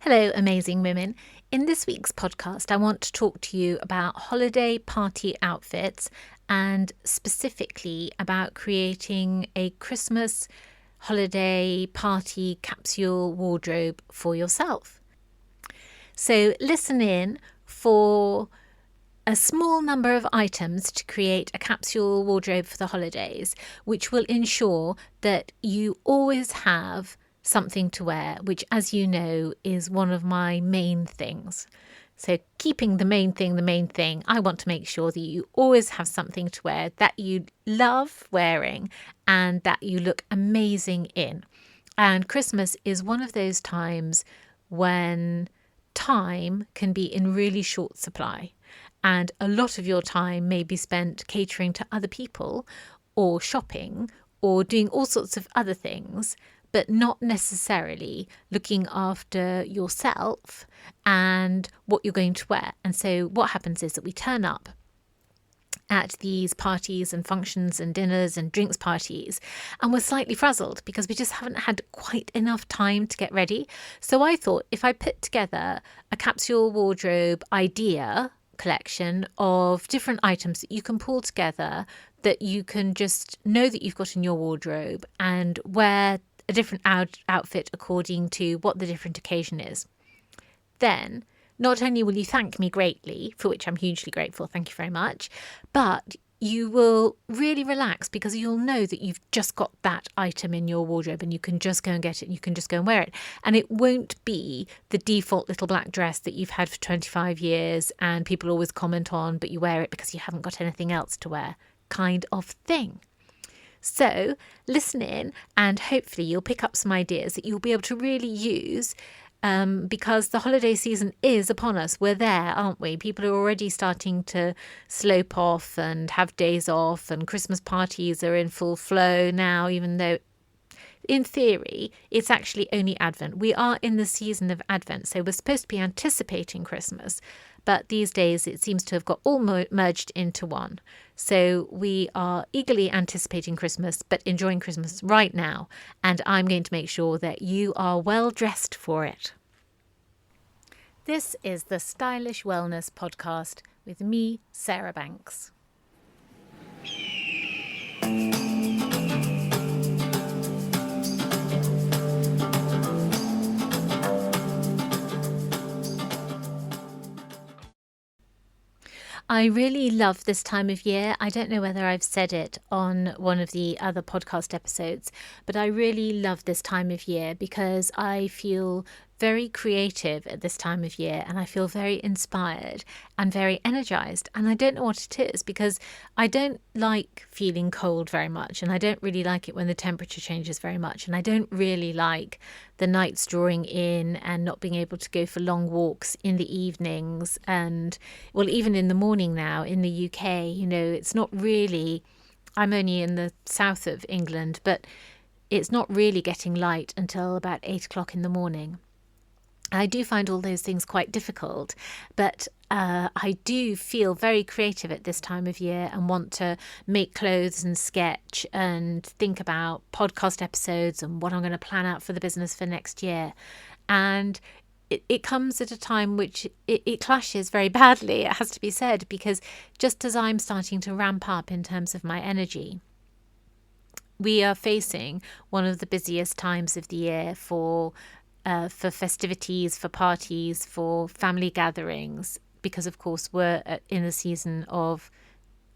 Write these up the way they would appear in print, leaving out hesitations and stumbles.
Hello, amazing women. In this week's podcast, I want to talk to you about holiday party outfits and specifically about creating a Christmas holiday party capsule wardrobe for yourself. So listen in for a small number of items to create a capsule wardrobe for the holidays, which will ensure that you always have something to wear, which, as you know, is one of my main things. So keeping the main thing, I want to make sure that you always have something to wear that you love wearing and that you look amazing in. And Christmas is one of those times when time can be in really short supply. And a lot of your time may be spent catering to other people or shopping or doing all sorts of other things, but not necessarily looking after yourself and what you're going to wear. And so what happens is that we turn up at these parties and functions and dinners and drinks parties, and we're slightly frazzled because we just haven't had quite enough time to get ready. So I thought if I put together a capsule wardrobe idea collection of different items that you can pull together, that you can just know that you've got in your wardrobe and wear a different outfit according to what the different occasion is. Then not only will you thank me greatly, for which I'm hugely grateful, thank you very much, but you will really relax because you'll know that you've just got that item in your wardrobe and you can just go and get it and you can just go and wear it. And it won't be the default little black dress that you've had for 25 years and people always comment on, but you wear it because you haven't got anything else to wear kind of thing. So listen in and hopefully you'll pick up some ideas that you'll be able to really use because the holiday season is upon us. We're there, aren't we? People are already starting to slope off and have days off, and Christmas parties are in full flow now, even though in theory it's actually only Advent. We are in the season of Advent, so we're supposed to be anticipating Christmas, but these days it seems to have got all merged into one. So we are eagerly anticipating Christmas, but enjoying Christmas right now. And I'm going to make sure that you are well dressed for it. This is the Stylish Wellness Podcast with me, Sarah Banks. I really love this time of year. I don't know whether I've said it on one of the other podcast episodes, but I really love this time of year because I feel very creative at this time of year and I feel very inspired and very energized. And I don't know what it is because I don't like feeling cold very much and I don't really like it when the temperature changes very much. And I don't really like the nights drawing in and not being able to go for long walks in the evenings. And well, even in the morning now in the UK, it's not really, I'm only in the south of England, but it's not really getting light until about 8 o'clock in the morning. I do find all those things quite difficult, but I do feel very creative at this time of year and want to make clothes and sketch and think about podcast episodes and what I'm going to plan out for the business for next year. And it comes at a time which it clashes very badly, it has to be said, because just as I'm starting to ramp up in terms of my energy, we are facing one of the busiest times of the year for festivities, for parties, for family gatherings, because of course we're in the season of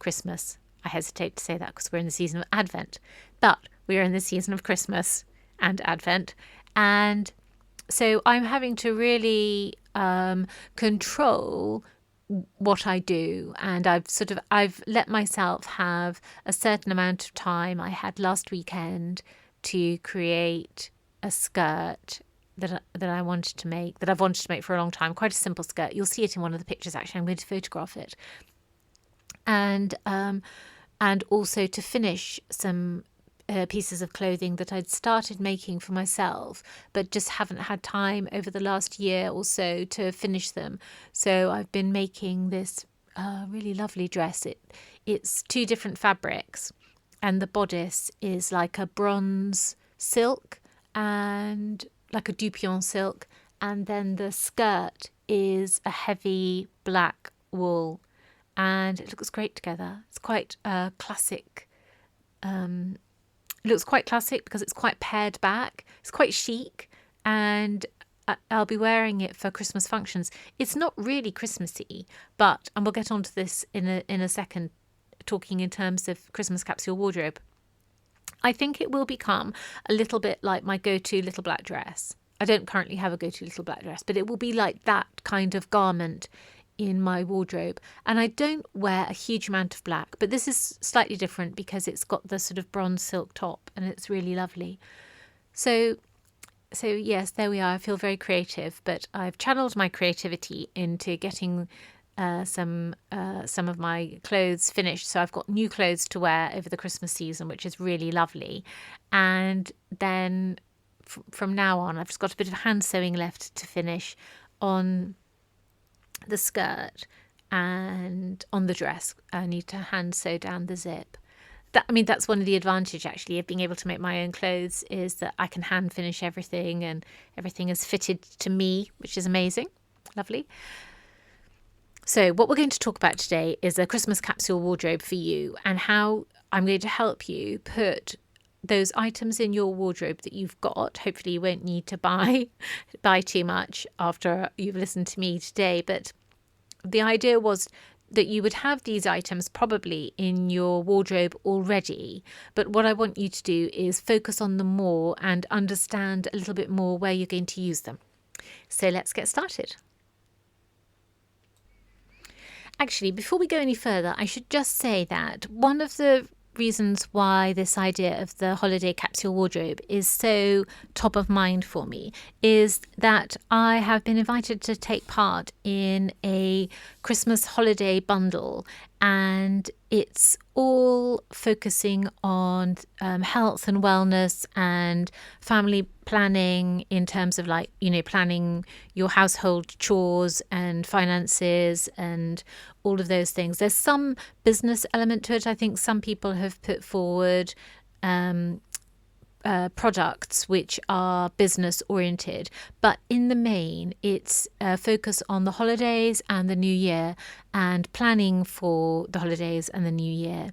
Christmas. I hesitate to say that because we're in the season of Advent, but we are in the season of Christmas and Advent. And so I'm having to really control what I do, and I've let myself have a certain amount of time. I had last weekend to create a skirt that I wanted to make, that I've wanted to make for a long time. Quite a simple skirt. You'll see it in one of the pictures. Actually, I'm going to photograph it, and also to finish some pieces of clothing that I'd started making for myself, but just haven't had time over the last year or so to finish them. So I've been making this really lovely dress. It's 2 different fabrics, and the bodice is like a bronze silk and like a Dupion silk, and then the skirt is a heavy black wool, and it looks great together. It's quite classic. It looks quite classic because it's quite pared back. It's quite chic, and I'll be wearing it for Christmas functions. It's not really Christmassy, and we'll get onto this in a second, talking in terms of Christmas capsule wardrobe. I think it will become a little bit like my go-to little black dress. I don't currently have a go-to little black dress, but it will be like that kind of garment in my wardrobe. And I don't wear a huge amount of black, but this is slightly different because it's got the sort of bronze silk top and it's really lovely. So yes, there we are. I feel very creative, but I've channeled my creativity into getting some of my clothes finished. So I've got new clothes to wear over the Christmas season, which is really lovely. And then from now on, I've just got a bit of hand sewing left to finish on the skirt and on the dress. I need to hand sew down the zip. That's one of the advantages actually of being able to make my own clothes, is that I can hand finish everything and everything is fitted to me, which is amazing. Lovely. So what we're going to talk about today is a Christmas capsule wardrobe for you, and how I'm going to help you put those items in your wardrobe that you've got. Hopefully you won't need to buy too much after you've listened to me today, but the idea was that you would have these items probably in your wardrobe already, but what I want you to do is focus on them more and understand a little bit more where you're going to use them. So let's get started. Actually, before we go any further, I should just say that one of the reasons why this idea of the holiday capsule wardrobe is so top of mind for me is that I have been invited to take part in a Christmas holiday bundle, and it's all focusing on health and wellness and family planning in terms of planning your household chores and finances and all of those things. There's some business element to it. I think some people have put forward products which are business oriented, but in the main it's a focus on the holidays and the new year and planning for the holidays and the new year.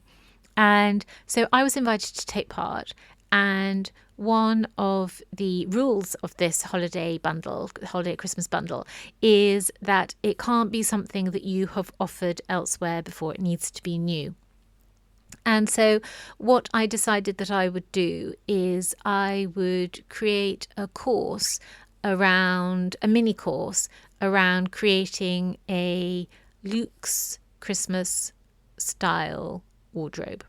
And so I was invited to take part, and one of the rules of this holiday Christmas bundle, is that it can't be something that you have offered elsewhere before. It needs to be new. And so what I decided that I would do is I would create a mini course around creating a Luxe Christmas style wardrobe.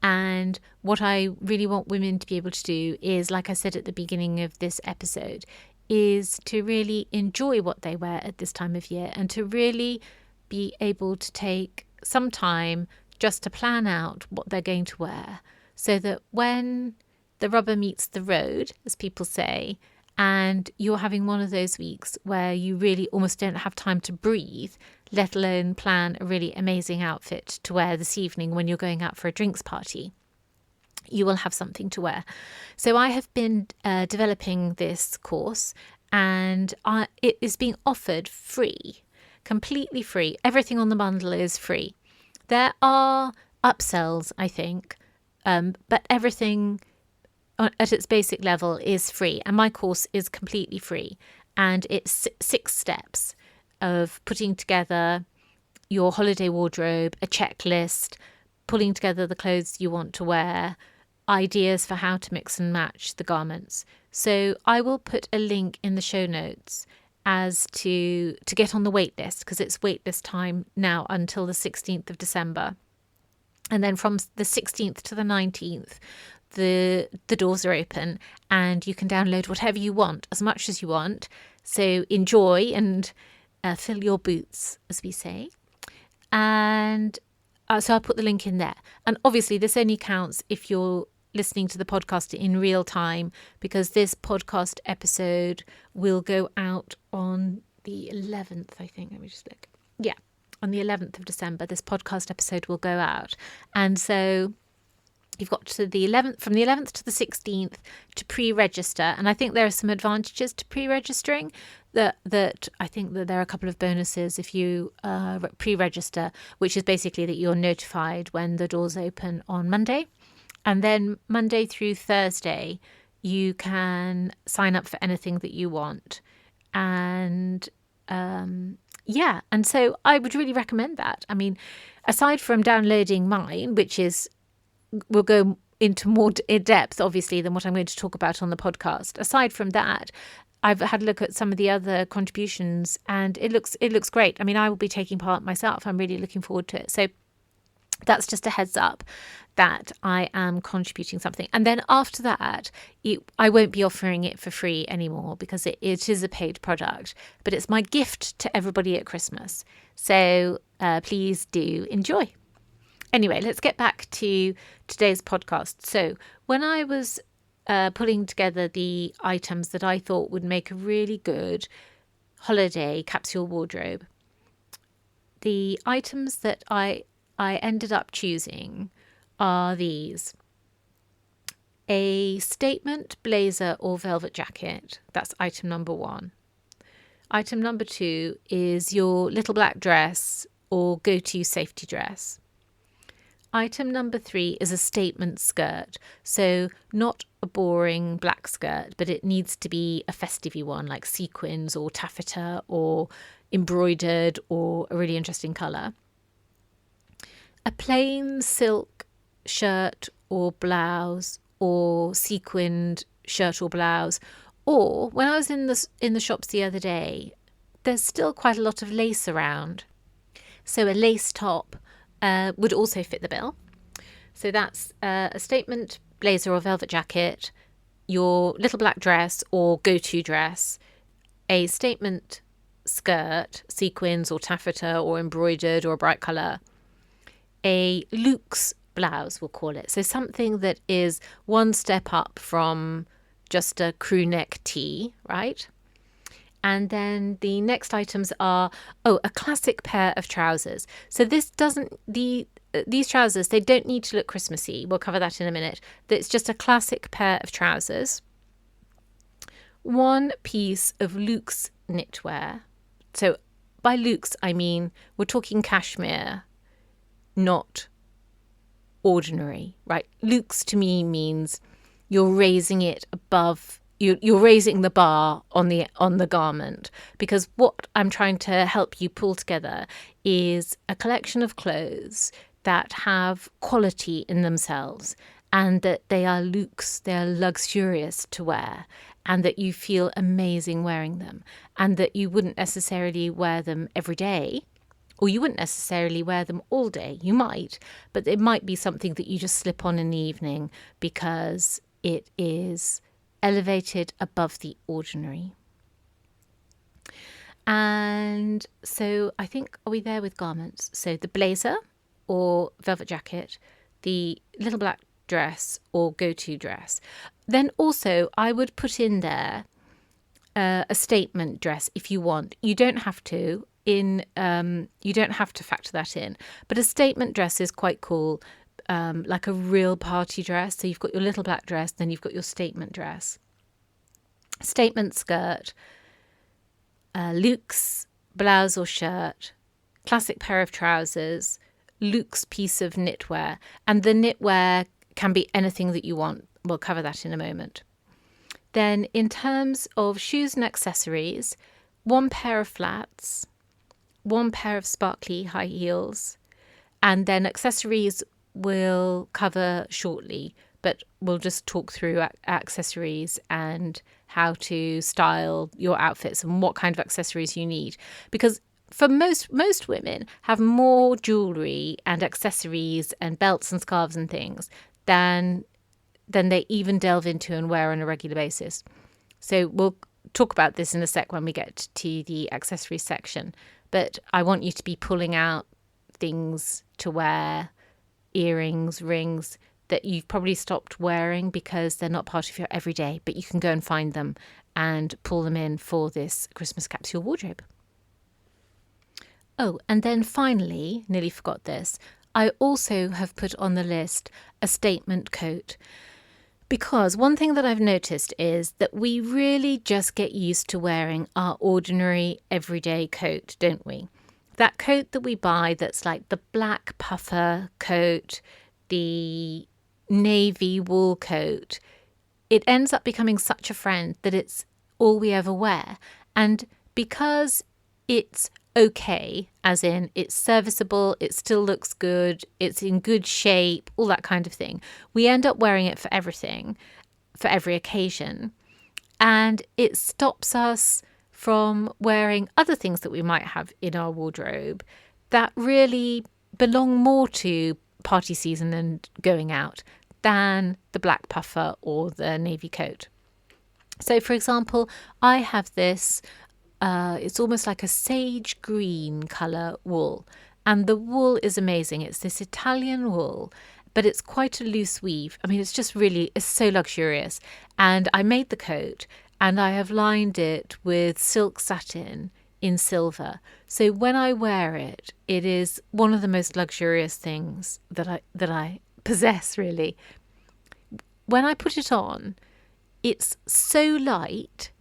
And what I really want women to be able to do is, like I said at the beginning of this episode, is to really enjoy what they wear at this time of year, and to really be able to take some time just to plan out what they're going to wear, so that when the rubber meets the road, as people say, and you're having one of those weeks where you really almost don't have time to breathe, let alone plan a really amazing outfit to wear this evening when you're going out for a drinks party, you will have something to wear. So I have been developing this course, and it is being offered free, completely free. Everything on the bundle is free. There are upsells, I think, but everything at its basic level is free. And my course is completely free. And it's 6 steps of putting together your holiday wardrobe, a checklist, pulling together the clothes you want to wear, ideas for how to mix and match the garments. So I will put a link in the show notes as to get on the wait list, because it's wait list time now until the 16th of December. And then from the 16th to the 19th, the doors are open and you can download whatever you want, as much as you want. So enjoy and fill your boots, as we say. And so I'll put the link in there. And obviously this only counts if you're listening to the podcast in real time, because this podcast episode will go out on the 11th, I think. Let me just look. Yeah, on the 11th of December, this podcast episode will go out. And so You've got to the 11th, from the 11th to the 16th to pre-register. And I think there are some advantages to pre-registering that I think that there are a couple of bonuses if you pre-register, which is basically that you're notified when the doors open on Monday. And then Monday through Thursday, you can sign up for anything that you want. And and so I would really recommend that. I mean, aside from downloading mine, which is, we'll go into more in depth, obviously, than what I'm going to talk about on the podcast. Aside from that, I've had a look at some of the other contributions, and it looks great. I mean, I will be taking part myself. I'm really looking forward to it. So that's just a heads up that I am contributing something. And then after that, I won't be offering it for free anymore because it is a paid product, but it's my gift to everybody at Christmas. So please do enjoy. Anyway, let's get back to today's podcast. So when I was pulling together the items that I thought would make a really good holiday capsule wardrobe, the items that I ended up choosing are these. A statement blazer or velvet jacket. That's item number 1. Item number 2 is your little black dress or go-to safety dress. Item number 3 is a statement skirt. So not a boring black skirt, but it needs to be a festive one, like sequins or taffeta or embroidered or a really interesting colour. A plain silk shirt or blouse or sequined shirt or blouse. Or when I was in the shops the other day, there's still quite a lot of lace around. So a lace top would also fit the bill. So that's a statement blazer or velvet jacket, your little black dress or go-to dress, a statement skirt, sequins or taffeta or embroidered or a bright colour, a luxe blouse, we'll call it. So something that is one step up from just a crew neck tee, right? And then the next items are, a classic pair of trousers. So this doesn't, these trousers, they don't need to look Christmassy. We'll cover that in a minute. It's just a classic pair of trousers. One piece of luxe knitwear. So by luxe, I mean, we're talking cashmere, not ordinary, right? Luxe to me means you're raising it above, you're raising the bar on the garment, because what I'm trying to help you pull together is a collection of clothes that have quality in themselves and that they are luxe, they are luxurious to wear, and that you feel amazing wearing them, and that you wouldn't necessarily wear them every day. Or you wouldn't necessarily wear them all day. You might, but it might be something that you just slip on in the evening because it is elevated above the ordinary. And so I think, are we there with garments? So the blazer or velvet jacket, the little black dress or go-to dress. Then also I would put in there a statement dress if you want. You don't have to. You don't have to factor that in, but a statement dress is quite cool, like a real party dress. So you've got your little black dress, then you've got your statement dress, statement skirt, luxe blouse or shirt, classic pair of trousers, luxe piece of knitwear, and the knitwear can be anything that you want. We'll cover that in a moment. Then in terms of shoes and accessories, one pair of flats, one pair of sparkly high heels, and then accessories we'll cover shortly, but we'll just talk through accessories and how to style your outfits and what kind of accessories you need. Because for most women have more jewellery and accessories and belts and scarves and things than they even delve into and wear on a regular basis. So we'll talk about this in a sec when we get to the accessories section. But I want you to be pulling out things to wear, earrings, rings, that you've probably stopped wearing because they're not part of your everyday, but you can go and find them and pull them in for this Christmas capsule wardrobe. Oh, and then finally, nearly forgot this, I also have put on the list a statement coat. Because one thing that I've noticed is that we really just get used to wearing our ordinary everyday coat, don't we? That coat that we buy that's like the black puffer coat, the navy wool coat, it ends up becoming such a friend that it's all we ever wear. And because it's okay, as in it's serviceable, it still looks good, it's in good shape, all that kind of thing, we end up wearing it for everything, for every occasion. And it stops us from wearing other things that we might have in our wardrobe that really belong more to party season and going out than the black puffer or the navy coat. So, for example, I have this, it's almost like a sage green colour wool. And the wool is amazing. It's this Italian wool, but it's quite a loose weave. I mean, it's so luxurious. And I made the coat and I have lined it with silk satin in silver. So when I wear it, it is one of the most luxurious things that I possess, really. When I put it on, it's so light,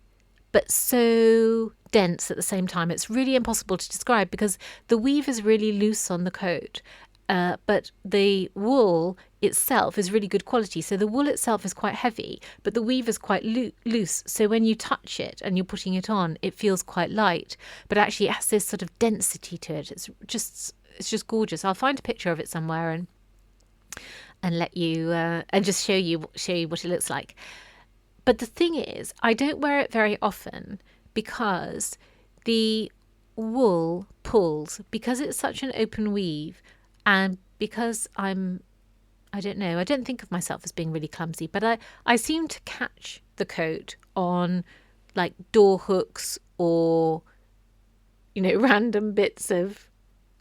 but so dense at the same time. It's really impossible to describe because the weave is really loose on the coat, but the wool itself is really good quality. So the wool itself is quite heavy, but the weave is quite loose. So when you touch it and you're putting it on, it feels quite light, but actually it has this sort of density to it. It's just gorgeous. I'll find a picture of it somewhere and let you and just show you what it looks like. But the thing is, I don't wear it very often because the wool pulls, because it's such an open weave, and because I don't think of myself as being really clumsy, but I seem to catch the coat on like door hooks or, random bits of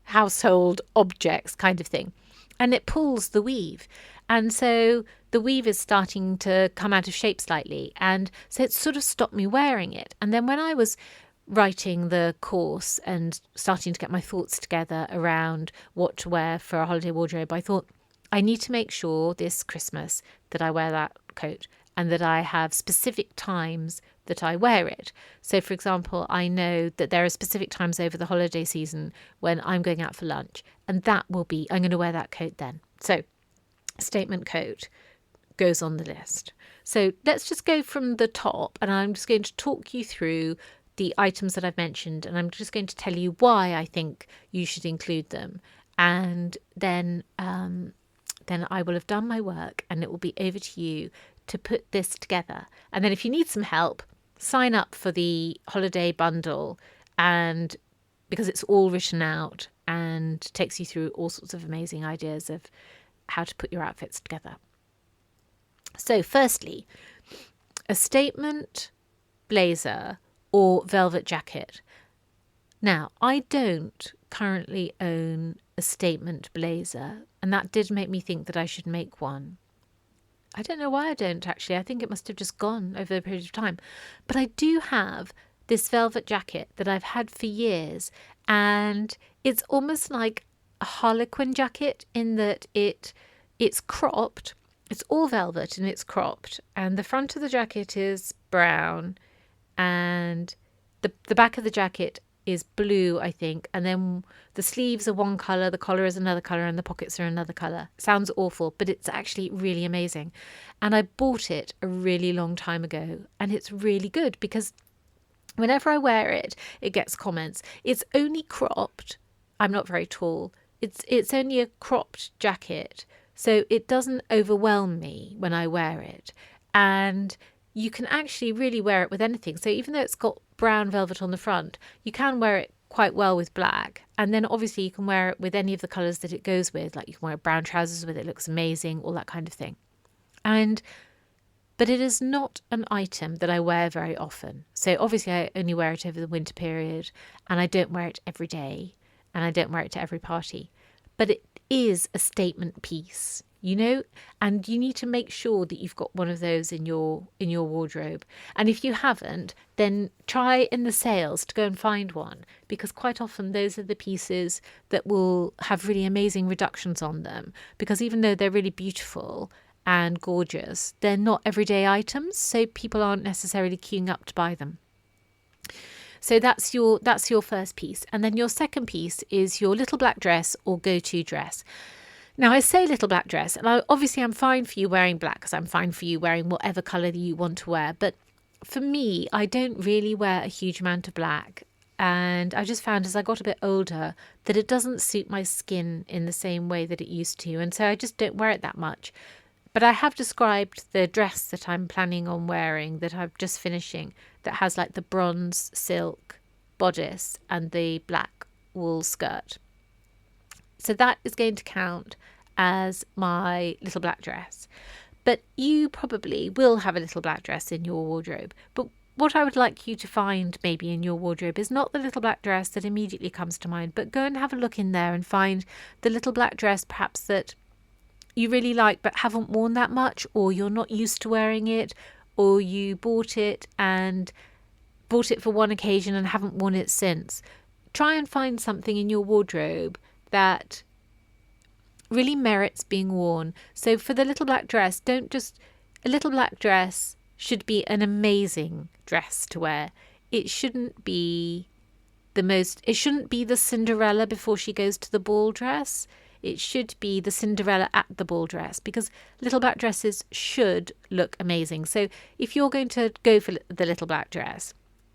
household objects kind of thing. And it pulls the weave. And so the weave is starting to come out of shape slightly. And so it sort of stopped me wearing it. And then when I was writing the course and starting to get my thoughts together around what to wear for a holiday wardrobe, I thought I need to make sure this Christmas that I wear that coat and that I have specific times that I wear it. So, for example, I know that there are specific times over the holiday season when I'm going out for lunch, and I'm going to wear that coat then. So, statement coat goes on the list. So let's just go from the top, and I'm just going to talk you through the items that I've mentioned, and I'm just going to tell you why I think you should include them. And then I will have done my work, and it will be over to you to put this together. And then if you need some help, sign up for the holiday bundle, and because it's all written out and takes you through all sorts of amazing ideas of how to put your outfits together. So firstly, a statement blazer or velvet jacket. Now, I don't currently own a statement blazer, and that did make me think that I should make one. I don't know why I don't, actually. I think it must have just gone over the period of time. But I do have this velvet jacket that I've had for years, and it's almost like a harlequin jacket in that it's cropped. It's all velvet and it's cropped, and the front of the jacket is brown, and the back of the jacket is blue, I think, and then the sleeves are one colour, the collar is another colour, and the pockets are another colour. Sounds awful, but it's actually really amazing. And I bought it a really long time ago, and it's really good because whenever I wear it, it gets comments. It's only cropped. I'm not very tall. It's only a cropped jacket, so it doesn't overwhelm me when I wear it. And you can actually really wear it with anything. So even though it's got brown velvet on the front, you can wear it quite well with black. And then obviously you can wear it with any of the colours that it goes with. Like you can wear brown trousers with it, looks amazing, all that kind of thing. But it is not an item that I wear very often. So obviously I only wear it over the winter period, and I don't wear it every day, and I don't wear it to every party. But it is a statement piece. and you need to make sure that you've got one of those in your wardrobe. And if you haven't, then try in the sales to go and find one, because quite often those are the pieces that will have really amazing reductions on them, because even though they're really beautiful and gorgeous, they're not everyday items, so people aren't necessarily queuing up to buy them. So that's your first piece. And then your second piece is your little black dress or go-to dress. Now, I say little black dress, and obviously I'm fine for you wearing black, because I'm fine for you wearing whatever colour you want to wear. But for me, I don't really wear a huge amount of black. And I just found as I got a bit older that it doesn't suit my skin in the same way that it used to. And so I just don't wear it that much. But I have described the dress that I'm planning on wearing, that I'm just finishing, that has like the bronze silk bodice and the black wool skirt. So that is going to count as my little black dress. But you probably will have a little black dress in your wardrobe. But what I would like you to find maybe in your wardrobe is not the little black dress that immediately comes to mind, but go and have a look in there and find the little black dress perhaps that you really like but haven't worn that much, or you're not used to wearing it, or you bought it for one occasion and haven't worn it since. Try and find something in your wardrobe that really merits being worn. So for the little black dress, a little black dress should be an amazing dress to wear. It shouldn't be the Cinderella before she goes to the ball dress. It should be the Cinderella at the ball dress, because little black dresses should look amazing. So if you're going to go for the little black dress,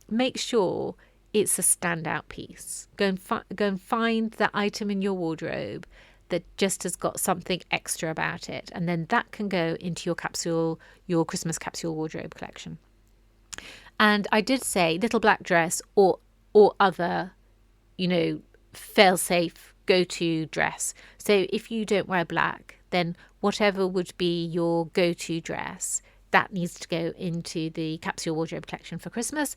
make sure it's a standout piece. Go and find that item in your wardrobe that just has got something extra about it, and then that can go into your Christmas capsule wardrobe collection. And I did say little black dress or other, fail-safe go-to dress. So if you don't wear black, then whatever would be your go-to dress, that needs to go into the capsule wardrobe collection for Christmas.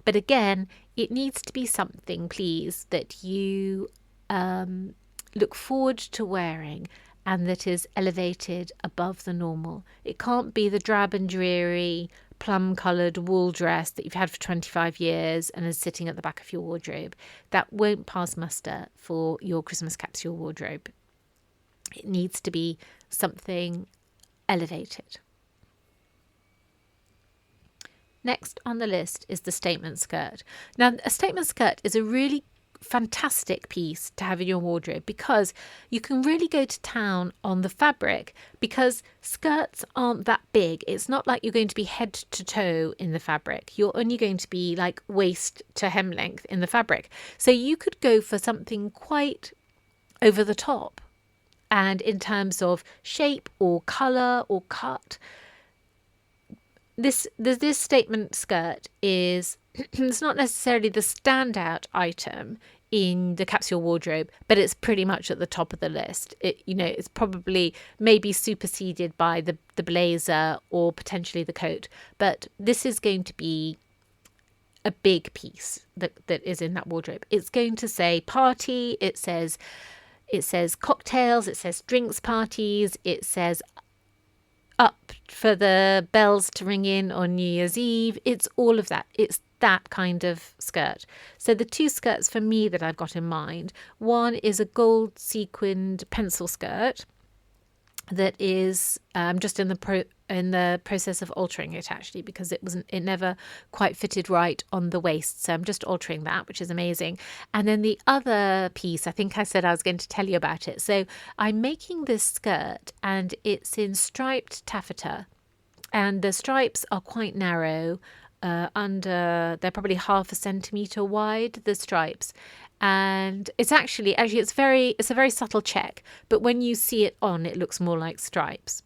But again, it needs to be something, please, that you look forward to wearing and that is elevated above the normal. It can't be the drab and dreary plum-coloured wool dress that you've had for 25 years and is sitting at the back of your wardrobe. That won't pass muster for your Christmas capsule wardrobe. It needs to be something elevated. Next on the list is the statement skirt. Now, a statement skirt is a really fantastic piece to have in your wardrobe, because you can really go to town on the fabric, because skirts aren't that big. It's not like you're going to be head to toe in the fabric. You're only going to be like waist to hem length in the fabric. So you could go for something quite over the top, and in terms of shape or colour or cut, this statement skirt is it's not necessarily the standout item in the capsule wardrobe, but it's pretty much at the top of the list. It's probably maybe superseded by the blazer or potentially the coat, but this is going to be a big piece that is in that wardrobe. It's going to say party, it says cocktails, it says drinks parties, it says up for the bells to ring in on New Year's Eve. It's all of that. It's that kind of skirt. So the two skirts for me that I've got in mind, one is a gold sequined pencil skirt that is just in the process of altering it, actually, because it never quite fitted right on the waist. So I'm just altering that, which is amazing. And then the other piece, I think I said I was going to tell you about it. So I'm making this skirt and it's in striped taffeta, and the stripes are quite narrow. They're probably 0.5 centimetre wide, the stripes, and it's a very subtle check, but when you see it on, it looks more like stripes.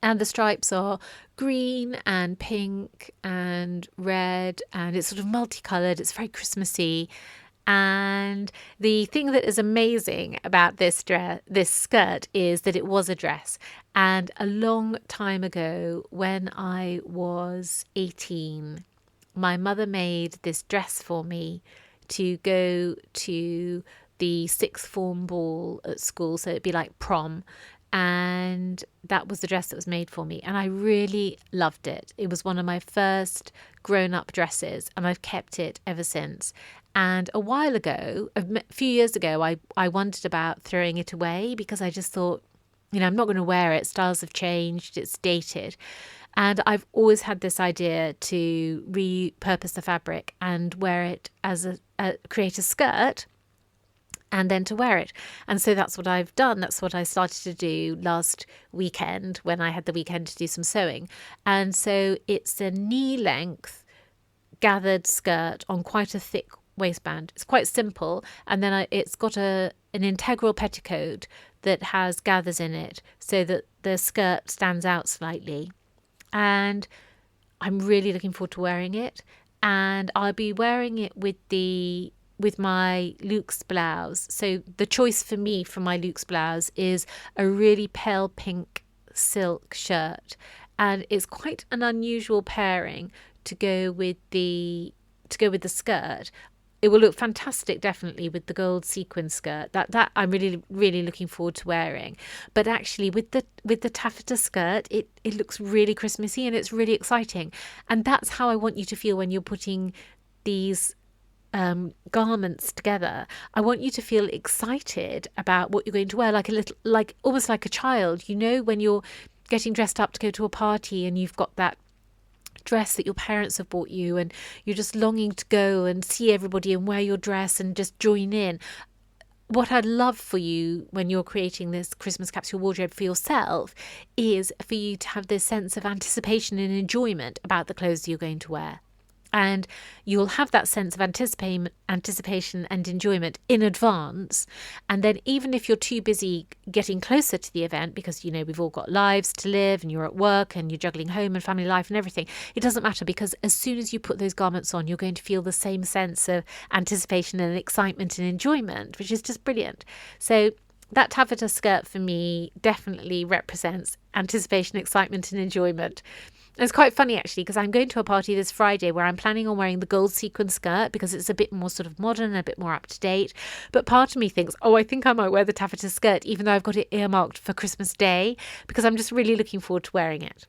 And the stripes are green and pink and red, and it's sort of multicoloured. It's very Christmassy. And the thing that is amazing about this skirt is that it was a dress. And a long time ago, when I was 18, my mother made this dress for me to go to the sixth form ball at school. So it'd be like prom. and that was the dress that was made for me, and I really loved it. It was one of my first grown-up dresses, and I've kept it ever since. And a while ago, a few years ago, I wondered about throwing it away because I just thought, I'm not going to wear it. Styles have changed. It's dated. And I've always had this idea to repurpose the fabric and wear it as create a skirt and then to wear it. And so that's what I've done. That's what I started to do last weekend when I had the weekend to do some sewing. And so it's a knee length gathered skirt on quite a thick waistband. It's quite simple. And then it's got an integral petticoat that has gathers in it so that the skirt stands out slightly. And I'm really looking forward to wearing it. And I'll be wearing it with my Luxe blouse. So the choice for me for my Luxe blouse is a really pale pink silk shirt. And it's quite an unusual pairing to go with the skirt. It will look fantastic, definitely, with the gold sequin skirt. That I'm really, really looking forward to wearing. But actually, with the taffeta skirt, it looks really Christmassy and it's really exciting. And that's how I want you to feel when you're putting these garments together. I want you to feel excited about what you're going to wear, almost like a child. When you're getting dressed up to go to a party and you've got that dress that your parents have bought you and you're just longing to go and see everybody and wear your dress and just join in. What I'd love for you when you're creating this Christmas capsule wardrobe for yourself is for you to have this sense of anticipation and enjoyment about the clothes you're going to wear. And you'll have that sense of anticipation and enjoyment in advance. And then even if you're too busy getting closer to the event, because, we've all got lives to live and you're at work and you're juggling home and family life and everything, it doesn't matter, because as soon as you put those garments on, you're going to feel the same sense of anticipation and excitement and enjoyment, which is just brilliant. So that taffeta skirt for me definitely represents anticipation, excitement and enjoyment. It's quite funny, actually, because I'm going to a party this Friday where I'm planning on wearing the gold sequin skirt because it's a bit more sort of modern, a bit more up to date. But part of me thinks, I think I might wear the taffeta skirt, even though I've got it earmarked for Christmas Day, because I'm just really looking forward to wearing it.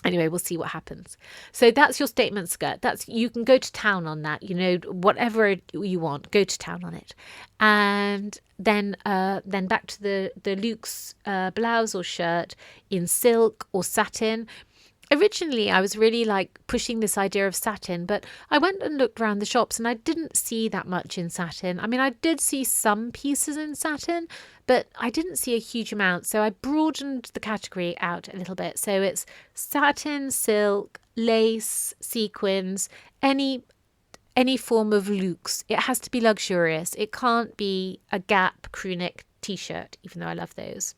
Anyway, we'll see what happens. So that's your statement skirt. You can go to town on that, whatever you want, go to town on it. And then back to the Luxe blouse or shirt in silk or satin. Originally, I was really pushing this idea of satin, but I went and looked around the shops and I didn't see that much in satin. I mean, I did see some pieces in satin, but I didn't see a huge amount. So I broadened the category out a little bit. So it's satin, silk, lace, sequins, any form of luxe. It has to be luxurious. It can't be a Gap crew neck t-shirt, even though I love those.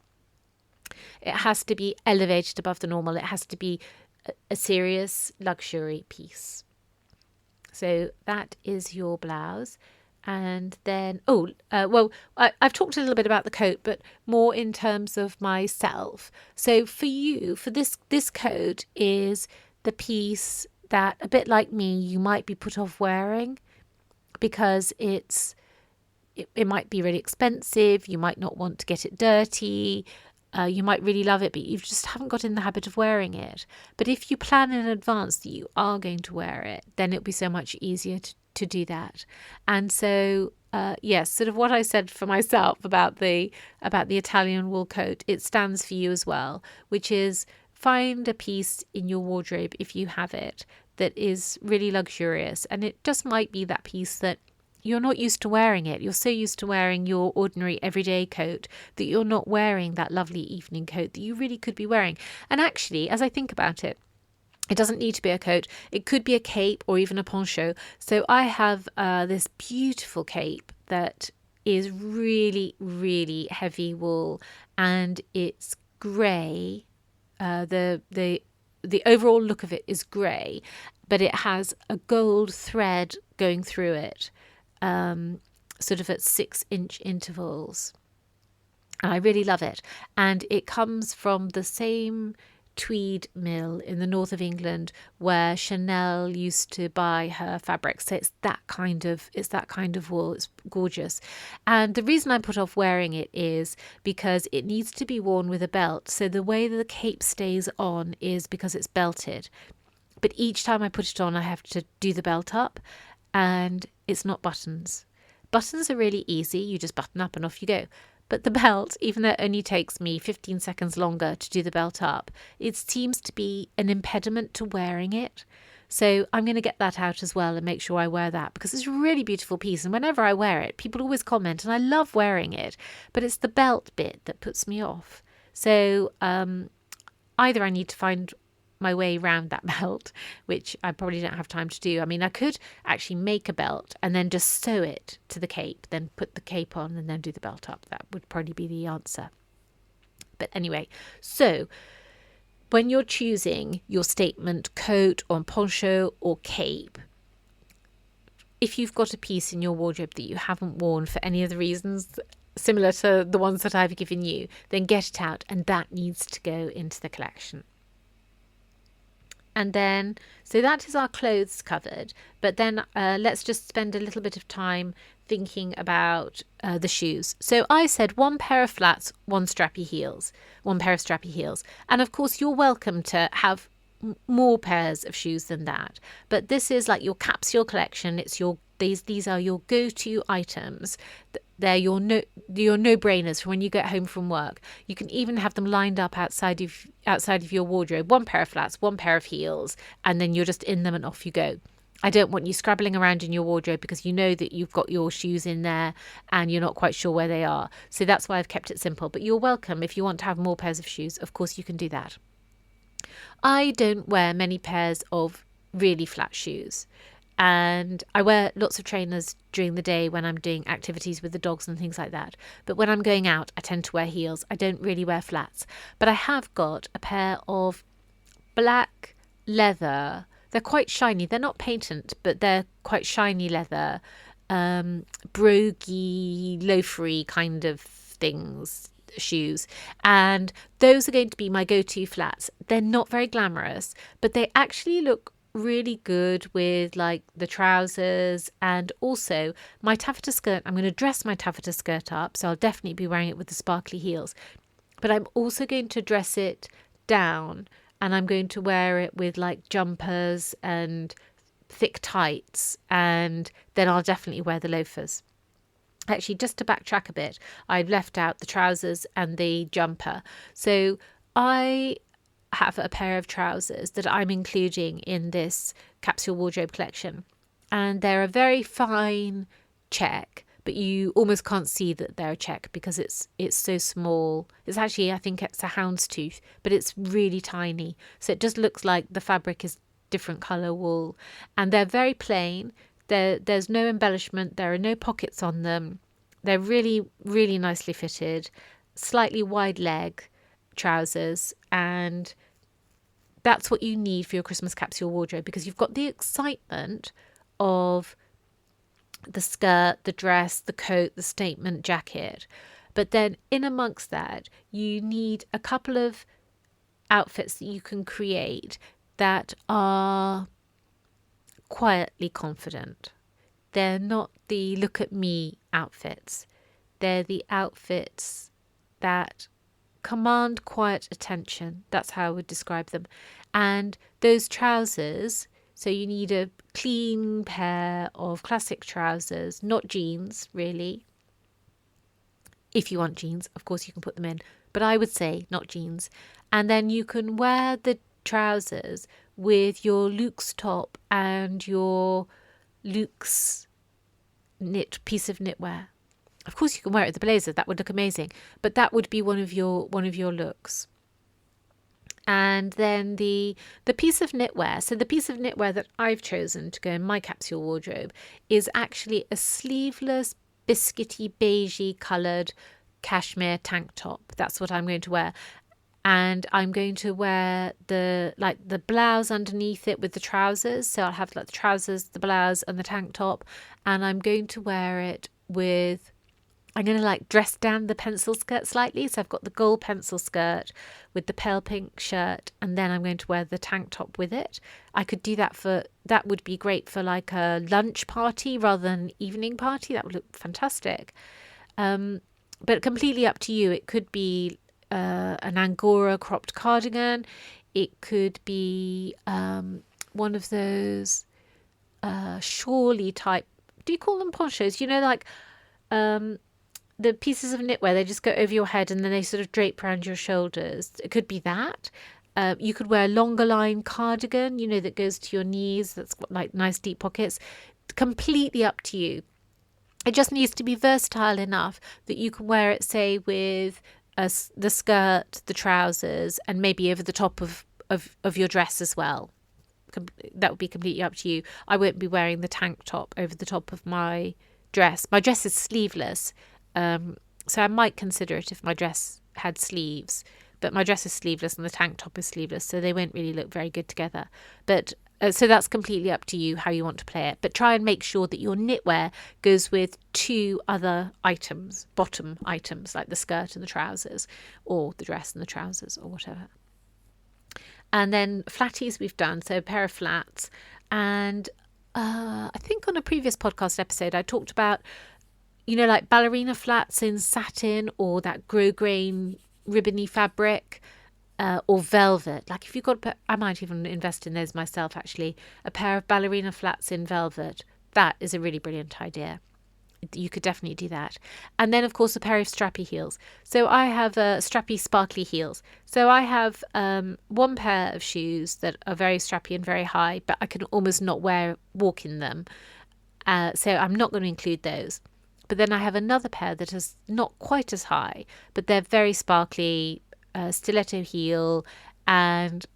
It has to be elevated above the normal. It has to be a serious luxury piece. So that is your blouse. And then, I've talked a little bit about the coat, but more in terms of myself. So for you, for this coat is the piece that, a bit like me, you might be put off wearing because it might be really expensive. You might not want to get it dirty. You might really love it, but you just haven't got in the habit of wearing it. But if you plan in advance that you are going to wear it, then it'll be so much easier to do that. And so, yes, sort of what I said for myself about the Italian wool coat, it stands for you as well, which is find a piece in your wardrobe, if you have it, that is really luxurious. And it just might be that piece that you're not used to wearing it. You're so used to wearing your ordinary everyday coat that you're not wearing that lovely evening coat that you really could be wearing. And actually, as I think about it, it doesn't need to be a coat. It could be a cape or even a poncho. So I have this beautiful cape that is really, really heavy wool, and it's grey. The overall look of it is grey, but it has a gold thread going through it. Sort of at 6-inch intervals. And I really love it. And it comes from the same tweed mill in the north of England where Chanel used to buy her fabrics. So it's that kind of wool. It's gorgeous. And the reason I put off wearing it is because it needs to be worn with a belt. So the way that the cape stays on is because it's belted. But each time I put it on, I have to do the belt up, and it's not buttons. Buttons are really easy. You just button up and off you go. But the belt, even though it only takes me 15 seconds longer to do the belt up, it seems to be an impediment to wearing it. So I'm going to get that out as well and make sure I wear that, because it's a really beautiful piece. And whenever I wear it, people always comment, and I love wearing it, but it's the belt bit that puts me off. So either I need to find my way around that belt, which I probably don't have time to do. I mean, I could actually make a belt and then just sew it to the cape, then put the cape on and then do the belt up. That would probably be the answer. But anyway, so when you're choosing your statement coat or poncho or cape, if you've got a piece in your wardrobe that you haven't worn for any of the reasons similar to the ones that I've given you, then get it out, and that needs to go into the collection. And then, so that is our clothes covered. But then let's just spend a little bit of time thinking about the shoes. So I said 1 pair of flats, 1 pair of strappy heels. And of course, you're welcome to have more pairs of shoes than that. But this is like your capsule collection. It's these are your go-to items. They're your no-brainers for when you get home from work. You can even have them lined up outside of your wardrobe. 1 pair of flats, 1 pair of heels, and then you're just in them and off you go. I don't want you scrabbling around in your wardrobe because you know that you've got your shoes in there and you're not quite sure where they are. So that's why I've kept it simple. But you're welcome if you want to have more pairs of shoes. Of course, you can do that. I don't wear many pairs of really flat shoes. And I wear lots of trainers during the day when I'm doing activities with the dogs and things like that. But when I'm going out, I tend to wear heels. I don't really wear flats. But I have got a pair of black leather. They're quite shiny. They're not patent, but they're quite shiny leather, broguey, loafery kind of things, shoes. And those are going to be my go-to flats. They're not very glamorous, but they actually look really good with like the trousers, and also my taffeta skirt. I'm going to dress my taffeta skirt up, so I'll definitely be wearing it with the sparkly heels, but I'm also going to dress it down, and I'm going to wear it with like jumpers and thick tights, and then I'll definitely wear the loafers. Actually, just to backtrack a bit, I've left out the trousers and the jumper. So I have a pair of trousers that I'm including in this capsule wardrobe collection, and they're a very fine check, but you almost can't see that they're a check because it's so small. It's actually, I think it's a houndstooth, but it's really tiny, so it just looks like the fabric is different color wool, and they're very plain. There's no embellishment, there are no pockets on them. They're really, really nicely fitted, slightly wide leg trousers, and that's what you need for your Christmas capsule wardrobe, because you've got the excitement of the skirt, the dress, the coat, the statement jacket. But then in amongst that, you need a couple of outfits that you can create that are quietly confident. They're not the look at me outfits. They're the outfits that command quiet attention. That's how I would describe them. And those trousers, so you need a clean pair of classic trousers, not jeans really. If you want jeans, of course you can put them in, but I would say not jeans. And then you can wear the trousers with your Luxe top and your Luxe piece of knitwear. Of course, you can wear it with the blazer. That would look amazing. But that would be one of your looks. And then the piece of knitwear. So the piece of knitwear that I've chosen to go in my capsule wardrobe is actually a sleeveless, biscuity, beigey coloured cashmere tank top. That's what I'm going to wear. And I'm going to wear the blouse underneath it with the trousers. So I'll have like the trousers, the blouse and the tank top. And I'm going to wear it with I'm going to like dress down the pencil skirt slightly. So I've got the gold pencil skirt with the pale pink shirt, and then I'm going to wear the tank top with it. I could do that would be great for like a lunch party rather than an evening party. That would look fantastic. But completely up to you. It could be an Angora cropped cardigan. It could be one of those shawly type. Do you call them ponchos? Like the pieces of knitwear, they just go over your head and then they sort of drape around your shoulders. It could be that. You could wear a longer line cardigan, that goes to your knees. That's got like nice deep pockets. Completely up to you. It just needs to be versatile enough that you can wear it, say, with the skirt, the trousers, and maybe over the top of your dress as well. That would be completely up to you. I won't be wearing the tank top over the top of my dress. My dress is sleeveless. So I might consider it if my dress had sleeves, but my dress is sleeveless and the tank top is sleeveless, so they won't really look very good together. But so that's completely up to you how you want to play it. But try and make sure that your knitwear goes with 2 other items, bottom items, like the skirt and the trousers, or the dress and the trousers, or whatever. And then flatties we've done, so a pair of flats. And I think on a previous podcast episode I talked about like ballerina flats in satin or that grosgrain ribbony fabric or velvet. Like if you've got, I might even invest in those myself actually, a pair of ballerina flats in velvet. That is a really brilliant idea. You could definitely do that. And then, of course, a pair of strappy heels. So I have strappy, sparkly heels. So I have one pair of shoes that are very strappy and very high, but I can almost not walk in them. So I'm not going to include those. But then I have another pair that is not quite as high, but they're very sparkly, stiletto heel, and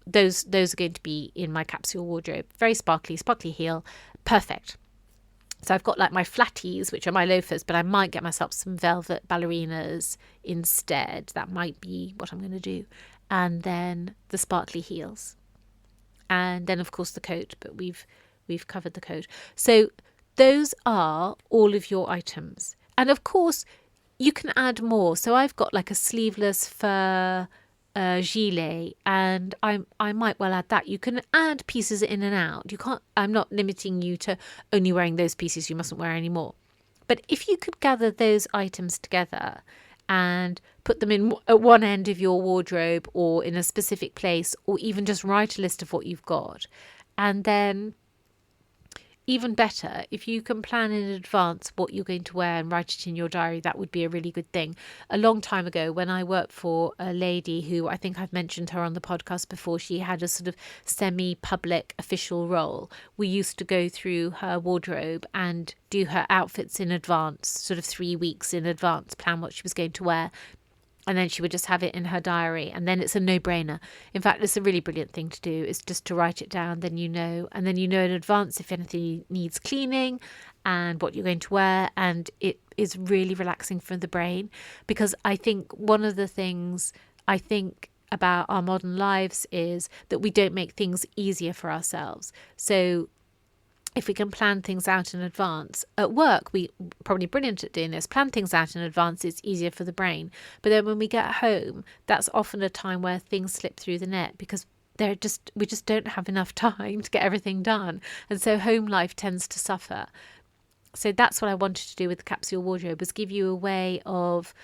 those are going to be in my capsule wardrobe. Very sparkly heel, perfect. So I've got like my flatties, which are my loafers, but I might get myself some velvet ballerinas instead. That might be what I'm going to do. And then the sparkly heels. And then, of course, the coat, but we've covered the coat. So those are all of your items. And of course, you can add more. So I've got like a sleeveless fur gilet, and I might well add that. You can add pieces in and out. I'm not limiting you to only wearing those pieces. You mustn't wear any more. But if you could gather those items together and put them at one end of your wardrobe or in a specific place, or even just write a list of what you've got, and then even better, if you can plan in advance what you're going to wear and write it in your diary, that would be a really good thing. A long time ago, when I worked for a lady who, I think I've mentioned her on the podcast before, she had a sort of semi-public official role. We used to go through her wardrobe and do her outfits in advance, sort of 3 weeks in advance, plan what she was going to wear. And then she would just have it in her diary, and then it's a no-brainer. In fact, it's a really brilliant thing to do, is just to write it down, then in advance if anything needs cleaning and what you're going to wear, and it is really relaxing for the brain. Because I think one of the things I think about our modern lives is that we don't make things easier for ourselves. So if we can plan things out in advance, at work, we're probably brilliant at doing this. Plan things out in advance, it's easier for the brain. But then when we get home, that's often a time where things slip through the net because we just don't have enough time to get everything done. And so home life tends to suffer. So that's what I wanted to do with the capsule wardrobe, was give you a way of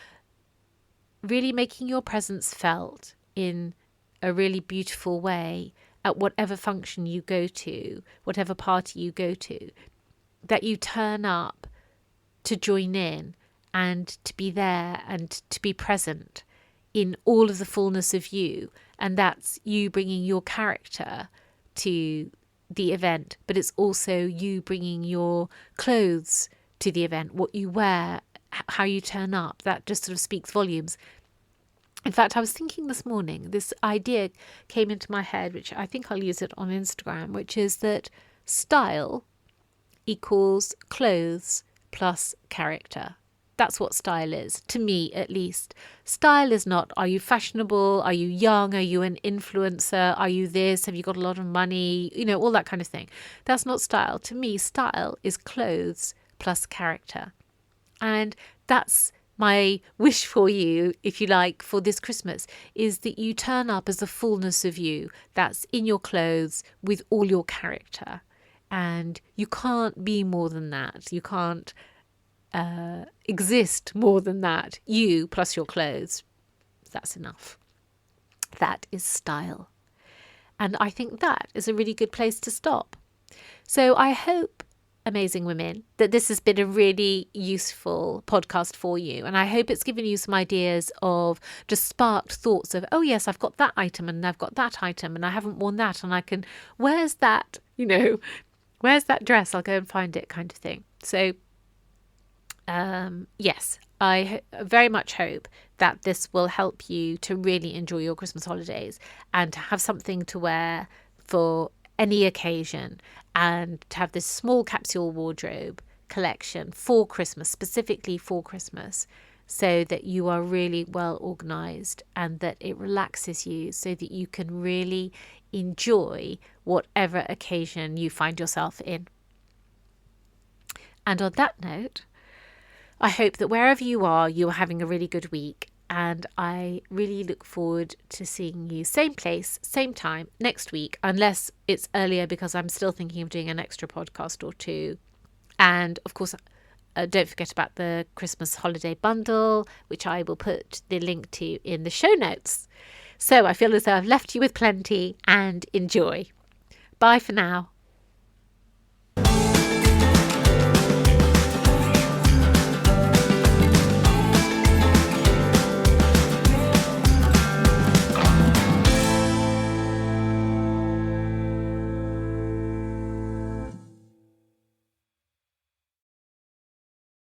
really making your presence felt in a really beautiful way at whatever function you go to, whatever party you go to, that you turn up to join in and to be there and to be present in all of the fullness of you. And that's you bringing your character to the event, but it's also you bringing your clothes to the event, what you wear, how you turn up. That just sort of speaks volumes. In fact, I was thinking this morning, this idea came into my head, which I think I'll use it on Instagram, which is that style equals clothes plus character. That's what style is, to me at least. Style is not, are you fashionable? Are you young? Are you an influencer? Are you this? Have you got a lot of money? All that kind of thing. That's not style. To me, style is clothes plus character. And that's my wish for you, if you like, for this Christmas, is that you turn up as the fullness of you that's in your clothes with all your character. And you can't be more than that. You can't exist more than that. You plus your clothes. That's enough. That is style. And I think that is a really good place to stop. So I hope, amazing women, that this has been a really useful podcast for you. And I hope it's given you some ideas of just sparked thoughts of, oh yes, I've got that item and I've got that item and I haven't worn that and I can, where's that, where's that dress? I'll go and find it, kind of thing. So yes, I very much hope that this will help you to really enjoy your Christmas holidays and to have something to wear for any occasion, and to have this small capsule wardrobe collection for Christmas, specifically for Christmas, so that you are really well organised and that it relaxes you so that you can really enjoy whatever occasion you find yourself in. And on that note, I hope that wherever you are having a really good week. And I really look forward to seeing you same place, same time next week, unless it's earlier because I'm still thinking of doing an extra podcast or two. And of course, don't forget about the Christmas holiday bundle, which I will put the link to in the show notes. So I feel as though I've left you with plenty, and enjoy. Bye for now.